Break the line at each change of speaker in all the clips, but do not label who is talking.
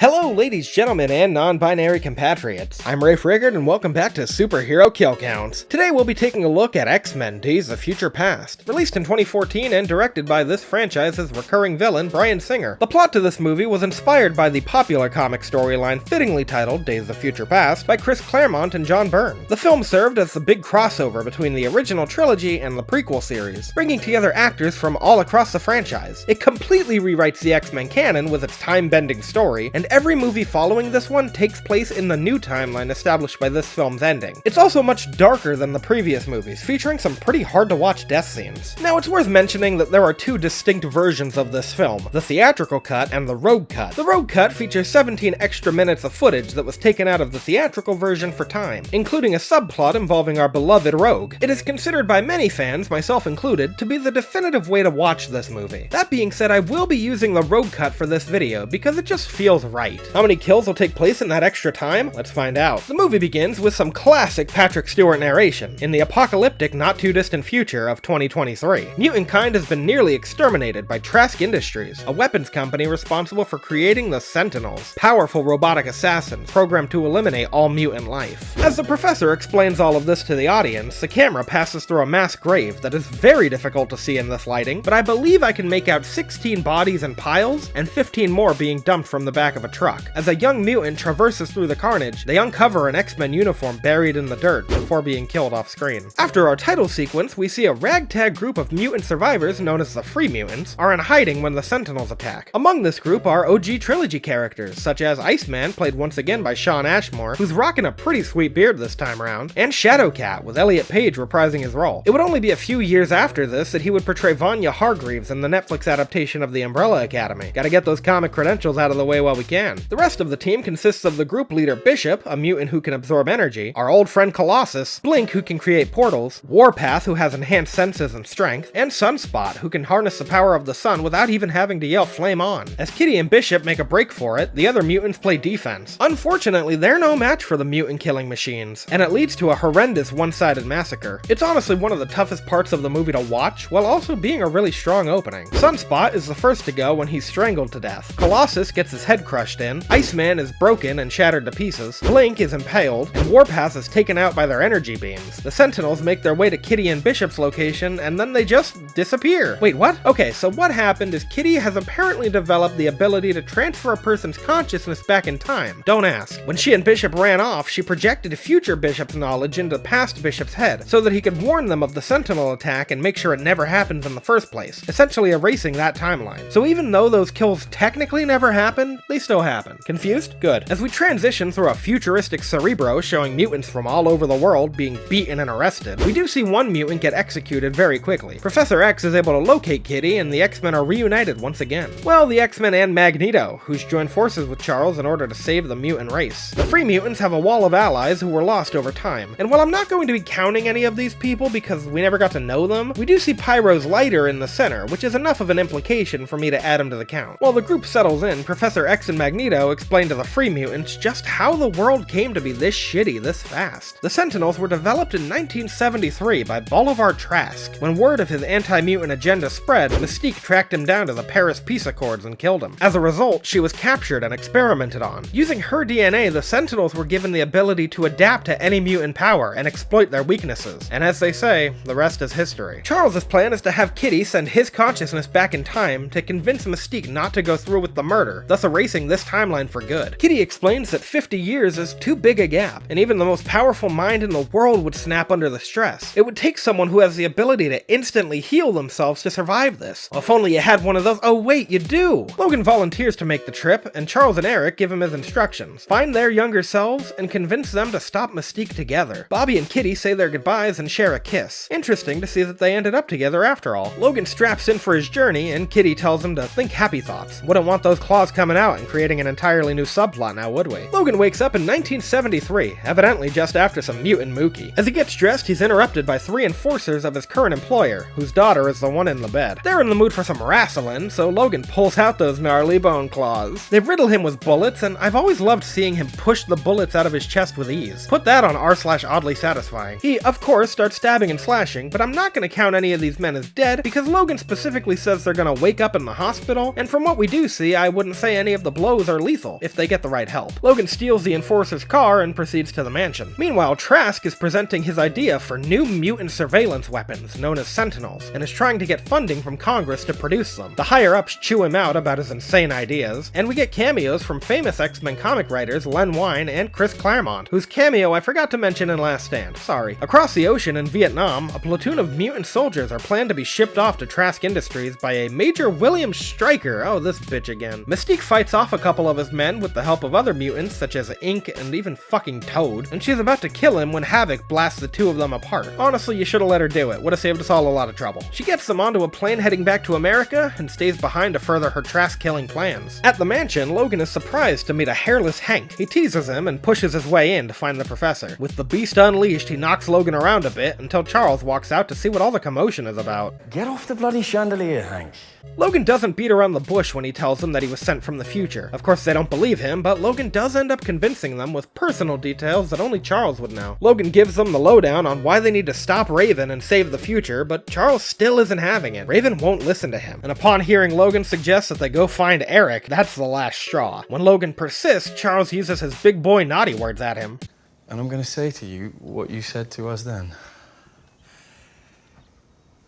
Hello ladies, gentlemen, and non-binary compatriots. I'm Rafe Riggard and welcome back to Superhero Kill Counts. Today we'll be taking a look at X-Men Days of Future Past, released in 2014 and directed by this franchise's recurring villain, Bryan Singer. The plot to this movie was inspired by the popular comic storyline fittingly titled Days of Future Past by Chris Claremont and John Byrne. The film served as the big crossover between the original trilogy and the prequel series, bringing together actors from all across the franchise. It completely rewrites the X-Men canon with its time-bending story, and every movie following this one takes place in the new timeline established by this film's ending. It's also much darker than the previous movies, featuring some pretty hard-to-watch death scenes. Now, it's worth mentioning that there are two distinct versions of this film, the theatrical cut and the Rogue cut. The Rogue cut features 17 extra minutes of footage that was taken out of the theatrical version for time, including a subplot involving our beloved Rogue. It is considered by many fans, myself included, to be the definitive way to watch this movie. That being said, I will be using the Rogue cut for this video because it just feels right. How many kills will take place in that extra time? Let's find out. The movie begins with some classic Patrick Stewart narration in the apocalyptic not-too-distant future of 2023. Mutant kind has been nearly exterminated by Trask Industries, a weapons company responsible for creating the Sentinels, powerful robotic assassins programmed to eliminate all mutant life. As the professor explains all of this to the audience, the camera passes through a mass grave that is very difficult to see in this lighting, but I believe I can make out 16 bodies in piles and 15 more being dumped from the back of a truck. As a young mutant traverses through the carnage, they uncover an X-Men uniform buried in the dirt before being killed off screen. After our title sequence, we see a ragtag group of mutant survivors known as the Free Mutants are in hiding when the Sentinels attack. Among this group are OG trilogy characters, such as Iceman, played once again by Shawn Ashmore, who's rocking a pretty sweet beard this time around, and Shadowcat, with Elliot Page reprising his role. It would only be a few years after this that he would portray Vanya Hargreaves in the Netflix adaptation of The Umbrella Academy. Gotta get those comic credentials out of the way while we can. The rest of the team consists of the group leader Bishop, a mutant who can absorb energy, our old friend Colossus, Blink who can create portals, Warpath who has enhanced senses and strength, and Sunspot who can harness the power of the sun without even having to yell flame on. As Kitty and Bishop make a break for it, the other mutants play defense. Unfortunately, they're no match for the mutant killing machines, and it leads to a horrendous one-sided massacre. It's honestly one of the toughest parts of the movie to watch, while also being a really strong opening. Sunspot is the first to go when he's strangled to death. Colossus gets his head crushed in, Iceman is broken and shattered to pieces, Blink is impaled, and Warpath is taken out by their energy beams. The Sentinels make their way to Kitty and Bishop's location, and then they just disappear. Wait, what? Okay, so what happened is Kitty has apparently developed the ability to transfer a person's consciousness back in time. Don't ask. When she and Bishop ran off, she projected future Bishop's knowledge into past Bishop's head, so that he could warn them of the Sentinel attack and make sure it never happens in the first place, essentially erasing that timeline. So even though those kills technically never happened, they still happen. Confused? Good. As we transition through a futuristic Cerebro showing mutants from all over the world being beaten and arrested, we do see one mutant get executed very quickly. Professor X is able to locate Kitty, and the X-Men are reunited once again. Well, the X-Men and Magneto, who's joined forces with Charles in order to save the mutant race. The Free Mutants have a wall of allies who were lost over time, and while I'm not going to be counting any of these people because we never got to know them, we do see Pyro's lighter in the center, which is enough of an implication for me to add him to the count. While the group settles in, Professor X and Magneto explain to the Free Mutants just how the world came to be this shitty this fast. The Sentinels were developed in 1973 by Bolivar Trask. When word of his anti-mutant agenda spread, Mystique tracked him down to the Paris Peace Accords and killed him. As a result, she was captured and experimented on. Using her DNA, the Sentinels were given the ability to adapt to any mutant power and exploit their weaknesses. And as they say, the rest is history. Charles's plan is to have Kitty send his consciousness back in time to convince Mystique not to go through with the murder, thus erasing this timeline for good. Kitty explains that 50 years is too big a gap, and even the most powerful mind in the world would snap under the stress. It would take someone who has the ability to instantly heal themselves to survive this. Well, if only you had one of those. Oh wait, you do! Logan volunteers to make the trip, and Charles and Eric give him his instructions. Find their younger selves and convince them to stop Mystique together. Bobby and Kitty say their goodbyes and share a kiss. Interesting to see that they ended up together after all. Logan straps in for his journey, and Kitty tells him to think happy thoughts. Wouldn't want those claws coming out and creating an entirely new subplot now, would we? Logan wakes up in 1973, evidently just after some mutant mookie. As he gets dressed, he's interrupted by 3 enforcers of his current employer, whose daughter is the one in the bed. They're in the mood for some wrestling, so Logan pulls out those gnarly bone claws. They riddle him with bullets, and I've always loved seeing him push the bullets out of his chest with ease. Put that on r/oddly satisfying. He, of course, starts stabbing and slashing, but I'm not gonna count any of these men as dead, because Logan specifically says they're gonna wake up in the hospital, and from what we do see, I wouldn't say any of the blow blows are lethal if they get the right help. Logan steals the Enforcer's car and proceeds to the mansion. Meanwhile, Trask is presenting his idea for new mutant surveillance weapons known as Sentinels, and is trying to get funding from Congress to produce them. The higher-ups chew him out about his insane ideas, and we get cameos from famous X-Men comic writers Len Wein and Chris Claremont, whose cameo I forgot to mention in Last Stand. Sorry. Across the ocean in Vietnam, a platoon of mutant soldiers are planned to be shipped off to Trask Industries by a Major William Stryker. Oh, this bitch again. Mystique fights off a couple of his men with the help of other mutants such as Ink and even fucking Toad, and she's about to kill him when Havoc blasts the two of them apart. Honestly, you should've let her do it. Would've saved us all a lot of trouble. She gets them onto a plane heading back to America and stays behind to further her Trask-killing plans. At the mansion, Logan is surprised to meet a hairless Hank. He teases him and pushes his way in to find the professor. With the beast unleashed, he knocks Logan around a bit until Charles walks out to see what all the commotion is about.
Get off the bloody chandelier, Hank.
Logan doesn't beat around the bush when he tells them that he was sent from the future. Of course, they don't believe him, but Logan does end up convincing them with personal details that only Charles would know. Logan gives them the lowdown on why they need to stop Raven and save the future, but Charles still isn't having it. Raven won't listen to him, and upon hearing Logan suggest that they go find Eric, that's the last straw. When Logan persists, Charles uses his big boy naughty words at him.
And I'm gonna say to you what you said to us then.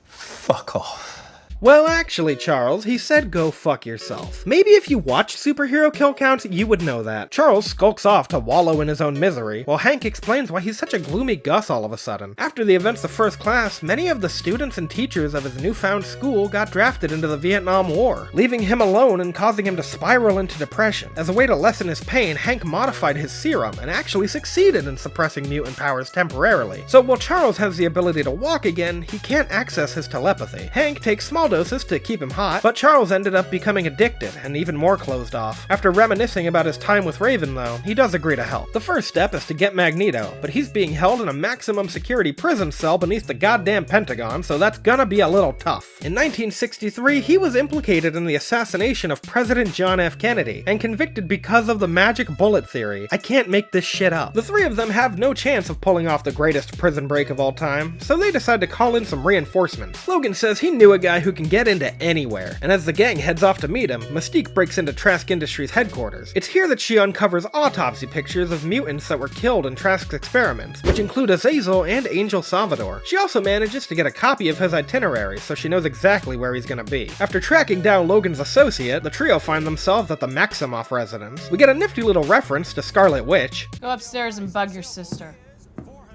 Fuck off.
Well, actually, Charles, he said go fuck yourself. Maybe if you watch Superhero Kill Counts, you would know that. Charles skulks off to wallow in his own misery, while Hank explains why he's such a gloomy Gus all of a sudden. After the events of First Class, many of the students and teachers of his newfound school got drafted into the Vietnam War, leaving him alone and causing him to spiral into depression. As a way to lessen his pain, Hank modified his serum and actually succeeded in suppressing mutant powers temporarily. So while Charles has the ability to walk again, he can't access his telepathy. Hank takes small doses to keep him hot, but Charles ended up becoming addicted and even more closed off. After reminiscing about his time with Raven though, he does agree to help. The first step is to get Magneto, but he's being held in a maximum security prison cell beneath the goddamn Pentagon, so that's gonna be a little tough. In 1963, he was implicated in the assassination of President John F. Kennedy, and convicted because of the magic bullet theory. I can't make this shit up. The three of them have no chance of pulling off the greatest prison break of all time, so they decide to call in some reinforcements. Logan says he knew a guy who can get into anywhere, and as the gang heads off to meet him, Mystique breaks into Trask Industries headquarters. It's here that she uncovers autopsy pictures of mutants that were killed in Trask's experiments, which include Azazel and Angel Salvador. She also manages to get a copy of his itinerary, so she knows exactly where he's gonna be. After tracking down Logan's associate, the trio find themselves at the Maximoff residence. We get a nifty little reference to Scarlet Witch.
Go upstairs and bug your sister.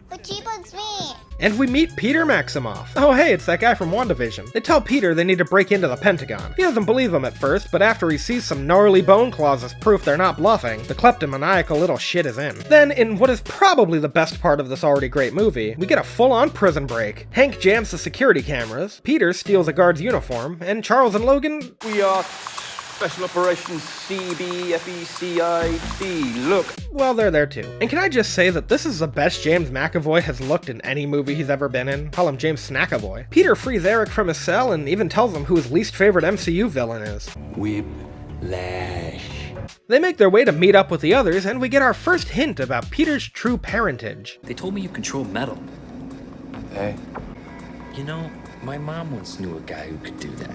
But she bugs me.
And we meet Peter Maximoff. Oh hey, it's that guy from WandaVision. They tell Peter they need to break into the Pentagon. He doesn't believe them at first, but after he sees some gnarly bone claws as proof they're not bluffing, the kleptomaniacal little shit is in. Then, in what is probably the best part of this already great movie, we get a full-on prison break. Hank jams the security cameras, Peter steals a guard's uniform, and Charles and Logan...
We are Special Operations CBFECID. Look.
Well, they're there too. And can I just say that this is the best James McAvoy has looked in any movie he's ever been in? Call him James Snackavoy. Peter frees Eric from his cell and even tells him who his least favorite MCU villain is.
Whiplash.
They make their way to meet up with the others, and we get our first hint about Peter's true parentage.
They told me you control metal.
Hey.
You know, my mom once knew a guy who could do that.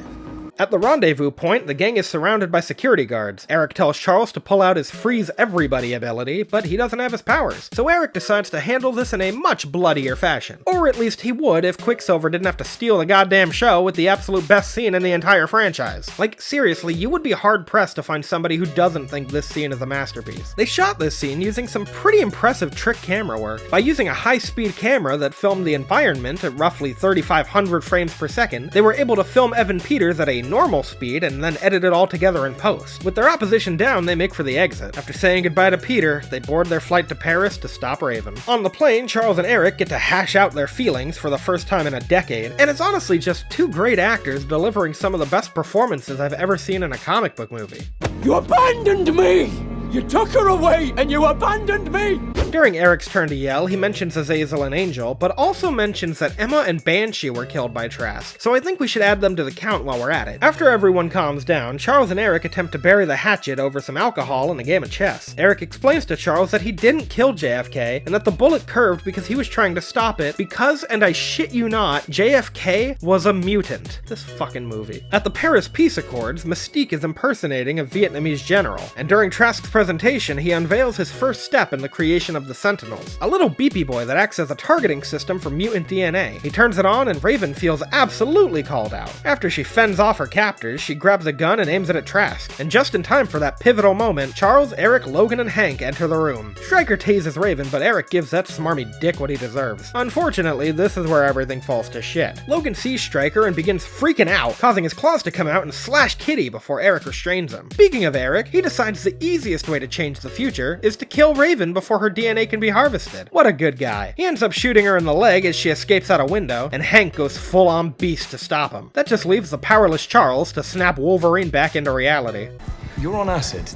At the rendezvous point, the gang is surrounded by security guards. Eric tells Charles to pull out his freeze everybody ability, but he doesn't have his powers. So Eric decides to handle this in a much bloodier fashion. Or at least he would if Quicksilver didn't have to steal the goddamn show with the absolute best scene in the entire franchise. Like, seriously, you would be hard-pressed to find somebody who doesn't think this scene is a masterpiece. They shot this scene using some pretty impressive trick camera work. By using a high-speed camera that filmed the environment at roughly 3,500 frames per second, they were able to film Evan Peters at a normal speed and then edit it all together in post. With their opposition down, they make for the exit. After saying goodbye to Peter, they board their flight to Paris to stop Raven. On the plane, Charles and Eric get to hash out their feelings for the first time in a decade, and it's honestly just two great actors delivering some of the best performances I've ever seen in a comic book movie.
You abandoned me! You took her away and you abandoned me!
During Eric's turn to yell, he mentions Azazel and Angel, but also mentions that Emma and Banshee were killed by Trask, so I think we should add them to the count while we're at it. After everyone calms down, Charles and Eric attempt to bury the hatchet over some alcohol and a game of chess. Eric explains to Charles that he didn't kill JFK, and that the bullet curved because he was trying to stop it because, and I shit you not, JFK was a mutant. This fucking movie. At the Paris Peace Accords, Mystique is impersonating a Vietnamese general, and during Trask's presentation, he unveils his first step in the creation of the Sentinels, a little beepy boy that acts as a targeting system for mutant DNA. He turns it on and Raven feels absolutely called out. After she fends off her captors, she grabs a gun and aims it at Trask, and just in time for that pivotal moment, Charles, Eric, Logan, and Hank enter the room. Stryker tases Raven, but Eric gives that smarmy dick what he deserves. Unfortunately, this is where everything falls to shit. Logan sees Stryker and begins freaking out, causing his claws to come out and slash Kitty before Eric restrains him. Speaking of Eric, he decides the easiest way to change the future is to kill Raven before her DNA can be harvested. What a good guy. He ends up shooting her in the leg as she escapes out a window, and Hank goes full-on beast to stop him. That just leaves the powerless Charles to snap Wolverine back into reality.
You're on acid.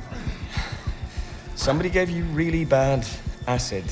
Somebody gave you really bad acid.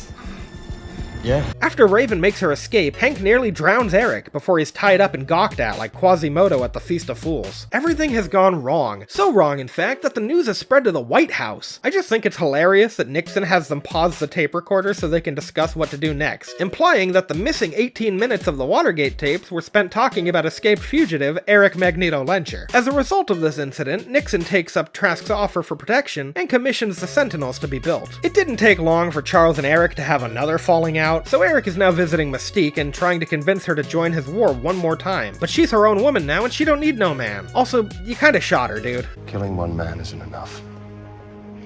Yeah?
After Raven makes her escape, Hank nearly drowns Eric before he's tied up and gawked at like Quasimodo at the Feast of Fools. Everything has gone wrong. So wrong, in fact, that the news has spread to the White House. I just think it's hilarious that Nixon has them pause the tape recorder so they can discuss what to do next, implying that the missing 18 minutes of the Watergate tapes were spent talking about escaped fugitive Eric Magneto Lencher. As a result of this incident, Nixon takes up Trask's offer for protection and commissions the Sentinels to be built. It didn't take long for Charles and Eric to have another falling out, so Eric is now visiting Mystique and trying to convince her to join his war one more time. But she's her own woman now and she don't need no man. Also, you kinda shot her, dude.
Killing one man isn't enough.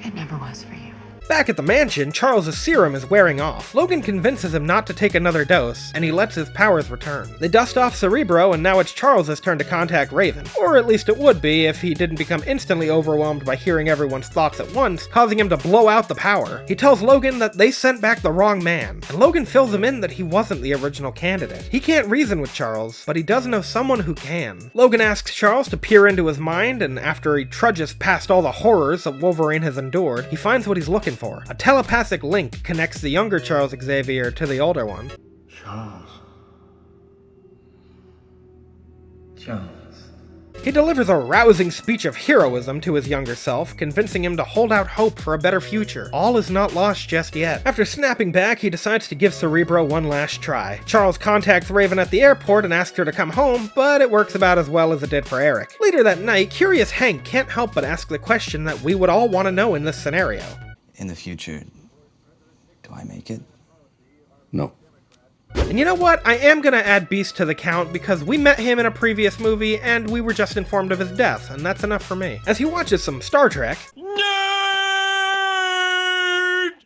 It never was for you.
Back at the mansion, Charles' serum is wearing off. Logan convinces him not to take another dose, and he lets his powers return. They dust off Cerebro, and now it's Charles' turn to contact Raven. Or at least it would be if he didn't become instantly overwhelmed by hearing everyone's thoughts at once, causing him to blow out the power. He tells Logan that they sent back the wrong man, and Logan fills him in that he wasn't the original candidate. He can't reason with Charles, but he does know someone who can. Logan asks Charles to peer into his mind, and after he trudges past all the horrors that Wolverine has endured, he finds what he's looking for. A telepathic link connects the younger Charles Xavier to the older one.
Charles.
He delivers a rousing speech of heroism to his younger self, convincing him to hold out hope for a better future. All is not lost just yet. After snapping back, he decides to give Cerebro one last try. Charles contacts Raven at the airport and asks her to come home, but it works about as well as it did for Eric. Later that night, curious Hank can't help but ask the question that we would all want to know in this scenario.
In the future, do I make it?
No.
And you know what? I am gonna add Beast to the count because we met him in a previous movie and we were just informed of his death, and that's enough for me. As he watches some Star Trek,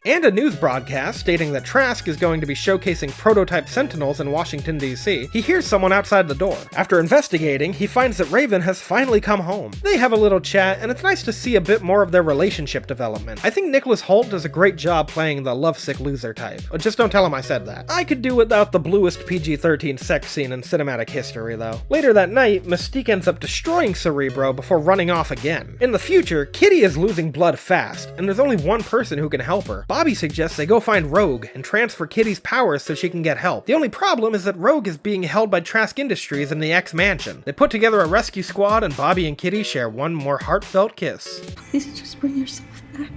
and a news broadcast stating that Trask is going to be showcasing prototype Sentinels in Washington, D.C., he hears someone outside the door. After investigating, he finds that Raven has finally come home. They have a little chat, and it's nice to see a bit more of their relationship development. I think Nicholas Hoult does a great job playing the lovesick loser type. Just don't tell him I said that. I could do without the bluest PG-13 sex scene in cinematic history, though. Later that night, Mystique ends up destroying Cerebro before running off again. In the future, Kitty is losing blood fast, and there's only one person who can help her. Bobby suggests they go find Rogue and transfer Kitty's powers so she can get help. The only problem is that Rogue is being held by Trask Industries in the X Mansion. They put together a rescue squad and Bobby and Kitty share one more heartfelt kiss.
Please just bring yourself back.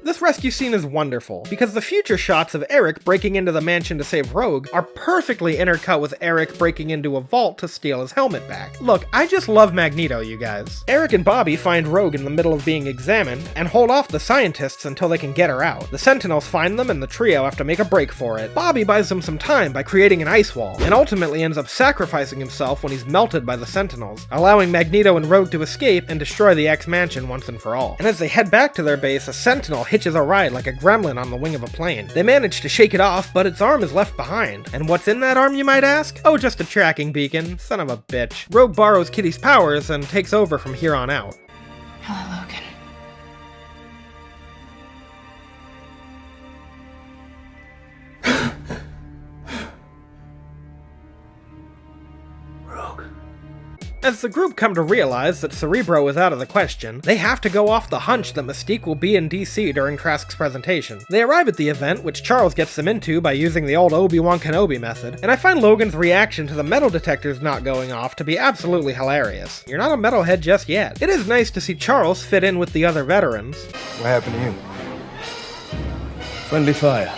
This rescue scene is wonderful, because the future shots of Eric breaking into the mansion to save Rogue are perfectly intercut with Eric breaking into a vault to steal his helmet back. Look, I just love Magneto, you guys. Eric and Bobby find Rogue in the middle of being examined, and hold off the scientists until they can get her out. The Sentinels find them, and the trio have to make a break for it. Bobby buys them some time by creating an ice wall, and ultimately ends up sacrificing himself when he's melted by the Sentinels, allowing Magneto and Rogue to escape and destroy the X-Mansion once and for all. And as they head back to their base, a Sentinel hitches a ride like a gremlin on the wing of a plane. They manage to shake it off, but its arm is left behind. And what's in that arm, you might ask? Oh, just a tracking beacon. Son of a bitch. Rogue borrows Kitty's powers and takes over from here on out.
Hello, Logan.
As the group come to realize that Cerebro is out of the question, they have to go off the hunch that Mystique will be in DC during Trask's presentation. They arrive at the event, which Charles gets them into by using the old Obi-Wan Kenobi method, and I find Logan's reaction to the metal detectors not going off to be absolutely hilarious. You're not a metalhead just yet. It is nice to see Charles fit in with the other veterans.
What happened to you? Friendly fire.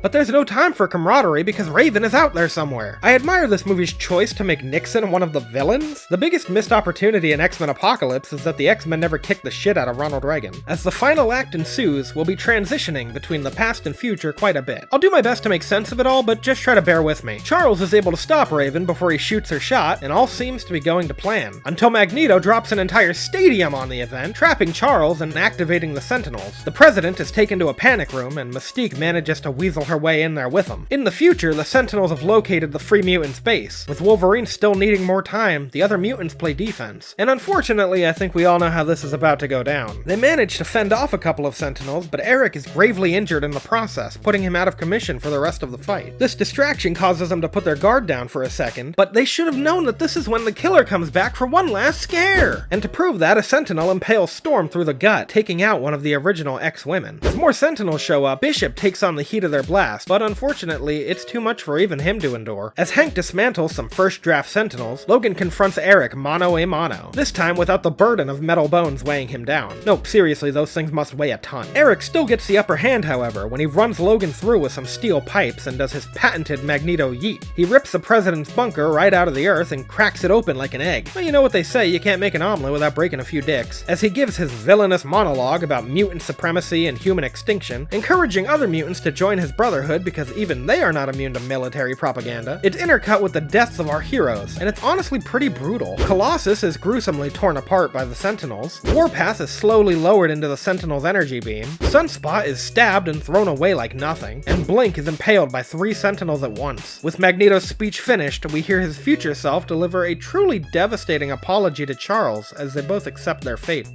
But there's no time for camaraderie because Raven is out there somewhere. I admire this movie's choice to make Nixon one of the villains. The biggest missed opportunity in X-Men Apocalypse is that the X-Men never kicked the shit out of Ronald Reagan. As the final act ensues, we'll be transitioning between the past and future quite a bit. I'll do my best to make sense of it all, but just try to bear with me. Charles is able to stop Raven before he shoots her shot, and all seems to be going to plan. Until Magneto drops an entire stadium on the event, trapping Charles and activating the Sentinels. The President is taken to a panic room, and Mystique manages to weasel her way in there with him. In the future, the Sentinels have located the Free Mutants base. With Wolverine still needing more time, the other mutants play defense. And unfortunately, I think we all know how this is about to go down. They manage to fend off a couple of Sentinels, but Eric is gravely injured in the process, putting him out of commission for the rest of the fight. This distraction causes them to put their guard down for a second, but they should have known that this is when the killer comes back for one last scare! And to prove that, a Sentinel impales Storm through the gut, taking out one of the original X-Women. As more Sentinels show up, Bishop takes on the heat of their blast, but unfortunately, it's too much for even him to endure. As Hank dismantles some first draft Sentinels, Logan confronts Eric mano a mano, this time without the burden of metal bones weighing him down. Nope, seriously, those things must weigh a ton. Eric still gets the upper hand, however, when he runs Logan through with some steel pipes and does his patented Magneto yeet. He rips the President's bunker right out of the earth and cracks it open like an egg. Well, you know what they say, you can't make an omelet without breaking a few dicks. As he gives his villainous monologue about mutant supremacy and human extinction, encouraging other mutants to join his brotherhood because even they are not immune to military propaganda. It's intercut with the deaths of our heroes, and it's honestly pretty brutal. Colossus is gruesomely torn apart by the Sentinels. Warpath is slowly lowered into the Sentinel's energy beam. Sunspot is stabbed and thrown away like nothing, and Blink is impaled by 3 Sentinels at once. With Magneto's speech finished, we hear his future self deliver a truly devastating apology to Charles as they both accept their fate.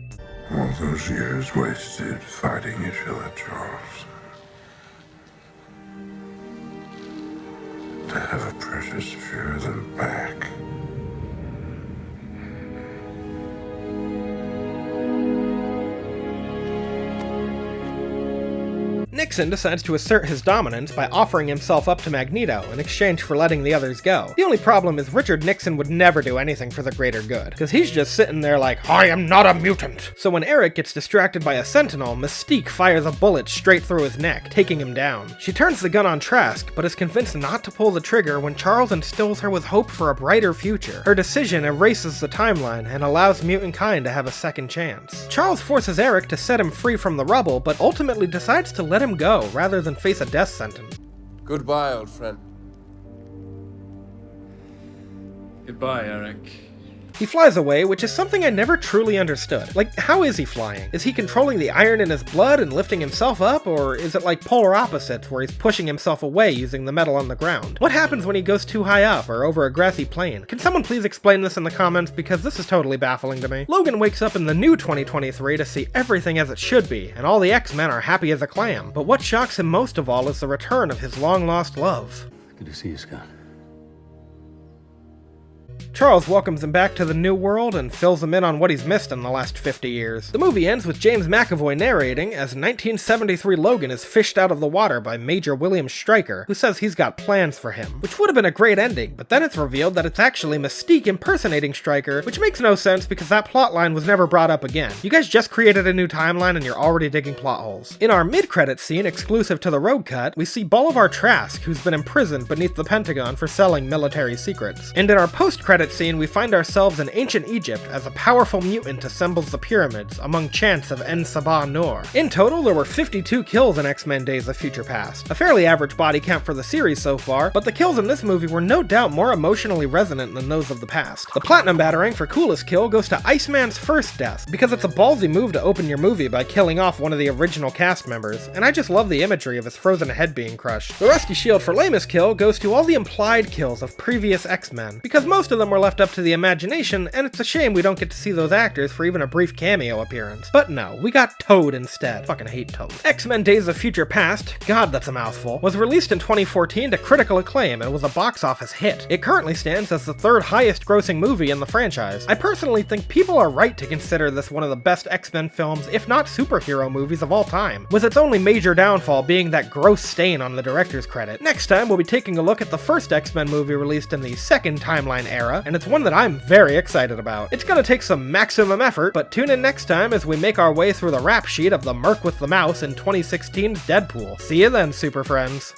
All those years wasted fighting each other, Charles. To have a precious few of them back.
Nixon decides to assert his dominance by offering himself up to Magneto in exchange for letting the others go. The only problem is Richard Nixon would never do anything for the greater good, because he's just sitting there like, I am not a mutant! So when Eric gets distracted by a Sentinel, Mystique fires a bullet straight through his neck, taking him down. She turns the gun on Trask, but is convinced not to pull the trigger when Charles instills her with hope for a brighter future. Her decision erases the timeline and allows mutant kind to have a second chance. Charles forces Eric to set him free from the rubble, but ultimately decides to let him go rather than face a death sentence.
Goodbye, old friend.
Goodbye, Eric.
He flies away, which is something I never truly understood. Like, how is he flying? Is he controlling the iron in his blood and lifting himself up, or is it like polar opposites where he's pushing himself away using the metal on the ground? What happens when he goes too high up or over a grassy plain? Can someone please explain this in the comments, because this is totally baffling to me. Logan wakes up in the new 2023 to see everything as it should be, and all the X-Men are happy as a clam. But what shocks him most of all is the return of his long-lost love.
Good to see you, Scott.
Charles welcomes him back to the new world and fills him in on what he's missed in the last 50 years. The movie ends with James McAvoy narrating as 1973 Logan is fished out of the water by Major William Stryker, who says he's got plans for him, which would have been a great ending, but then it's revealed that it's actually Mystique impersonating Stryker, which makes no sense because that plotline was never brought up again. You guys just created a new timeline and you're already digging plot holes. In our mid-credits scene exclusive to the Road Cut, we see Bolivar Trask, who's been imprisoned beneath the Pentagon for selling military secrets. And in our post-credits scene, we find ourselves in ancient Egypt as a powerful mutant assembles the pyramids among chants of En Sabah Nur. In total, there were 52 kills in X-Men Days of Future Past, a fairly average body count for the series so far, but the kills in this movie were no doubt more emotionally resonant than those of the past. The Platinum Batarang for coolest kill goes to Iceman's first death, because it's a ballsy move to open your movie by killing off one of the original cast members, and I just love the imagery of his frozen head being crushed. The Rusty Shield for lamest kill goes to all the implied kills of previous X-Men, because most of them them were left up to the imagination, and it's a shame we don't get to see those actors for even a brief cameo appearance. But no, we got Toad instead. Fucking hate Toad. X-Men Days of Future Past, god that's a mouthful, was released in 2014 to critical acclaim and was a box office hit. It currently stands as the third highest grossing movie in the franchise. I personally think people are right to consider this one of the best X-Men films, if not superhero movies of all time, with its only major downfall being that gross stain on the director's credit. Next time we'll be taking a look at the first X-Men movie released in the second timeline era, and it's one that I'm very excited about. It's gonna take some maximum effort, but tune in next time as we make our way through the rap sheet of the Merc with the Mouse in 2016's Deadpool. See you then, super friends.